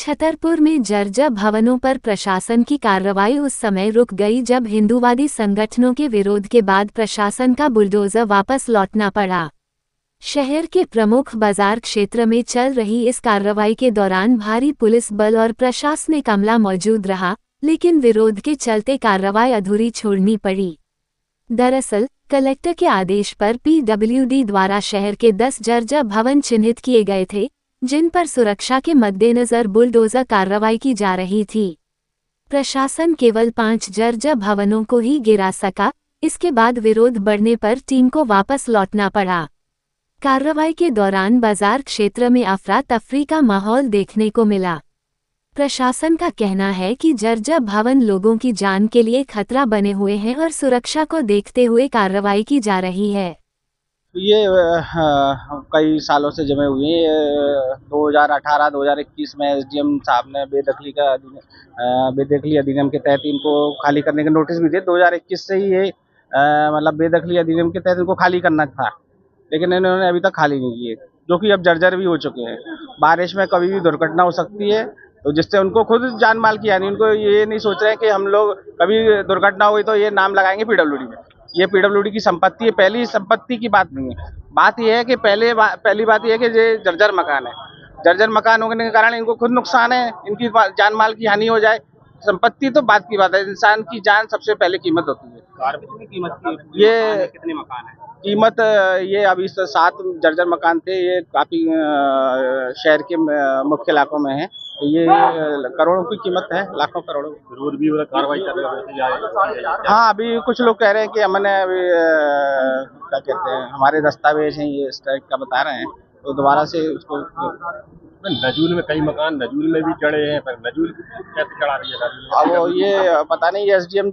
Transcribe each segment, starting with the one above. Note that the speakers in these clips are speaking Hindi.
छतरपुर में जर्जर भवनों पर प्रशासन की कार्रवाई उस समय रुक गई जब हिंदूवादी संगठनों के विरोध के बाद प्रशासन का बुलडोजर वापस लौटना पड़ा। शहर के प्रमुख बाजार क्षेत्र में चल रही इस कार्रवाई के दौरान भारी पुलिस बल और प्रशासनिक अमला मौजूद रहा, लेकिन विरोध के चलते कार्रवाई अधूरी छोड़नी पड़ी। दरअसल कलेक्टर के आदेश पर पीडब्ल्यूडी द्वारा शहर के 10 जर्जर भवन चिन्हित किए गए थे, जिन पर सुरक्षा के मद्देनजर बुलडोजर कार्रवाई की जा रही थी। प्रशासन केवल 5 जर्जर भवनों को ही गिरा सका। इसके बाद विरोध बढ़ने पर टीम को वापस लौटना पड़ा। कार्रवाई के दौरान बाजार क्षेत्र में अफरा तफरी का माहौल देखने को मिला। प्रशासन का कहना है कि जर्जर भवन लोगों की जान के लिए खतरा बने हुए हैं और सुरक्षा को देखते हुए कार्रवाई की जा रही है। ये कई सालों से जमे हुए हैं। 2018-2021 में एसडीएम साहब ने बेदखली अधिनियम के तहत इनको खाली करने के नोटिस भी दिए। 2021 से ही ये मतलब बेदखली अधिनियम के तहत इनको खाली करना था, लेकिन इन्होंने अभी तक खाली नहीं किए, जो कि अब जर्जर भी हो चुके हैं। बारिश में कभी भी दुर्घटना हो सकती है, तो जिससे उनको खुद जान माल की हानि, उनको ये नहीं सोच रहे हैं कि हम लोग कभी दुर्घटना हुई तो ये नाम लगाएंगे पीडब्ल्यूडी में। ये पीडब्ल्यूडी की संपत्ति है, पहली संपत्ति की बात नहीं है। बात यह है कि पहली बात यह है कि ये जर्जर मकान है। जर्जर मकान होने के कारण इनको खुद नुकसान है, इनकी जान माल की हानि हो जाए। संपत्ति तो बात की बात है, इंसान की जान सबसे पहले कीमत होती है। ये कितने मकान है? कीमत ये अभी 7 जर्जर मकान थे। ये काफी शहर के मुख्य इलाकों में है, तो ये करोड़ों की कीमत है, लाखों करोड़ों। विरोध भी हो रहा, कार्रवाई कर रहे हैं। हाँ, अभी कुछ लोग कह रहे हैं कि हमने अभी क्या कहते हैं, हमारे दस्तावेज हैं ये इस टाइप का बता रहे हैं, तो दोबारा से उसको। नजूल में कई मकान नजूल में भी चढ़े हैं, पर नजूल कैसे चढ़ा रही है? अब ये पता नहीं, एसडीएम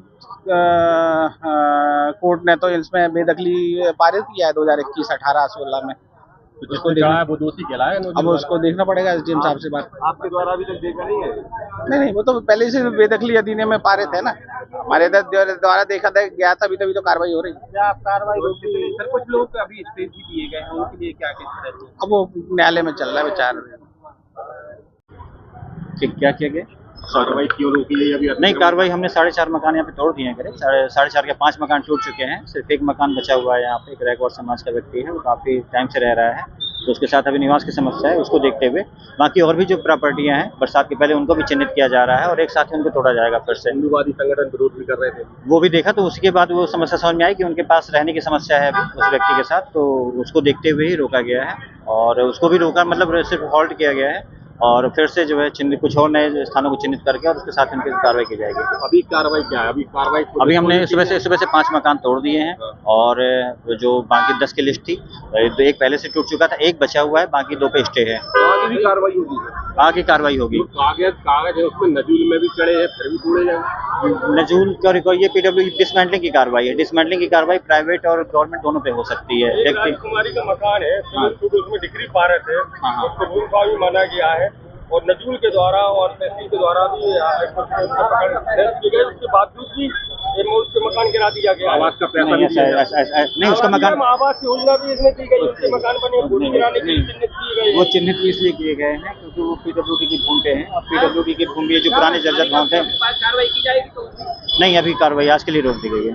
कोर्ट ने तो इसमें बेदखली पारित किया है 2021, 18, 16 में। उसको देखा वो दोषी कहलाए। अब उसको देखना पड़ेगा एसडीएम साहब से बात। आपके द्वारा अभी तक देखा नहीं है? नहीं, वो तो पहले से बेदखली अधिनियम में पारित है ना। हमारे द्वारा देखा था गया था, अभी तो कार्रवाई हो रही है। क्या कार्रवाई होती है? सर, कुछ लोग अभी स्टेज भी दिए गए हैं, उनके लिए क्या कहते हैं? अब वो न्यायालय में चल रहा है विचार। क्या किया गया? कार्रवाई क्यों रोकी गई अभी? नहीं, कार्रवाई हमने 4.5 मकान यहाँ पे तोड़ दिए हैं। करीब 4.5 के 5 मकान टूट चुके हैं। सिर्फ एक मकान बचा हुआ है यहाँ पे। एक रैकवार समाज का व्यक्ति है, वो काफ़ी टाइम से रह रहा है, तो उसके साथ अभी निवास की समस्या है। उसको देखते हुए बाकी और भी जो प्रॉपर्टियाँ हैं बरसात के पहले, उनको भी चिन्हित किया जा रहा है और एक साथ ही उनको तोड़ा जाएगा फिर से। हिंदूवादी संगठन विरोध भी कर रहे थे, वो भी देखा, तो उसके बाद वो समस्या समझ में आई कि उनके पास रहने की समस्या है अभी उस व्यक्ति के साथ, तो उसको देखते हुए ही रोका गया है। और उसको भी रोका मतलब सिर्फ हॉल्ट किया गया है, और फिर से जो है चिन्हित कुछ और नए स्थानों को चिन्हित करके और उसके साथ उनकी कार्रवाई की जाएगी। अभी कार्रवाई क्या है? अभी हमने सुबह से 5 मकान तोड़ दिए हैं, और जो बाकी 10 की लिस्ट थी, तो एक पहले से टूट चुका था, एक बचा हुआ है, बाकी 2 पे स्टे है। आगे भी कार्रवाई होगी? आगे कार्रवाई होगी। कागज है उसमें नजूल में भी चढ़े हैं, फिर भी तोड़े जाएंगे। नजूल का ये पीडब्ल्यूडी डिसमेंटलिंग की कार्रवाई है। डिसमेंटलिंग की कार्रवाई प्राइवेट और गवर्नमेंट दोनों पे हो सकती है। राजकुमारी का मकान है, उसमें डिग्री पारत है, उसको भूमि भी माना गया है, और नजूल के द्वारा और तहसील के द्वारा भी उसके बावजूद भी उसके मकान गिरा दिया गया। आवास का पैसा नहीं, उसका मकान आवास योजना भी इसमें की गई, उसके मकान बने गिराने के लिए चिन्हित किए गए। वो चिन्हित भी इसलिए किए गए हैं क्योंकि वो पीडब्ल्यूडी की भूमि पे हैं, और पीडब्ल्यूडी की भूमि जो पुराने जर्जर गाँव थे। कार्रवाई की जाएगी? नहीं, अभी कार्रवाई आज के लिए रोक दी गई है।